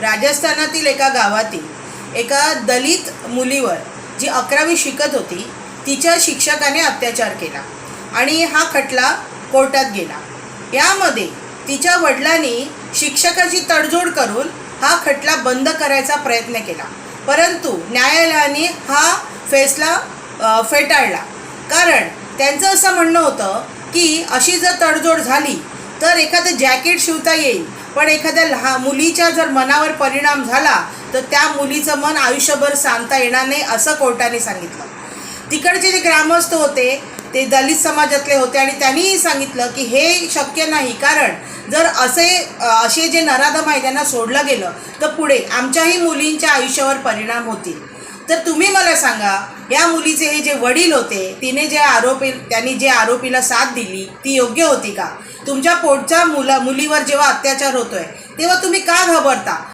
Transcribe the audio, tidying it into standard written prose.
राजस्थानातील एका गावातील एका दलित मुलीवर जी 11वी शिकत होती तिच्या शिक्षकाने अत्याचार केला आणि हा खटला कोर्टात गेला। यामध्ये तिच्या वडिलांनी शिक्षकाची तडजोड करून हा खटला बंद करायचा प्रयत्न केला, परंतु न्यायालयाने हा फैसला फेटाळला। कारण त्यांचं असं म्हणणं होतं की अशी जर तडजोड झाली तर एखादं जॅकेट शिवता येईल, पण एखाद्या मुलीच्या जर मनावर परिणाम झाला तर त्या मुलीचं मन आयुष्यभर सांधता येणार नाही, असं कोर्टाने सांगितलं। तिकडचे जे ग्रामस्थ होते ते दलित समाजातले होते आणि त्यांनीही सांगितलं की हे शक्य नाही, कारण जर असे जे नराधम आहे त्यांना सोडलं गेलं तर पुढे आमच्याही मुलींच्या आयुष्यावर परिणाम होतील। तर तुम्ही मला सांगा, या मुलीचे हे जे वडील होते त्यांनी जे आरोपीला साथ दिली ती योग्य होती का? तुमच्या पोटच्या मुलीवर जेव्हा अत्याचार होतोय तेव्हा तुम्ही का घाबरता?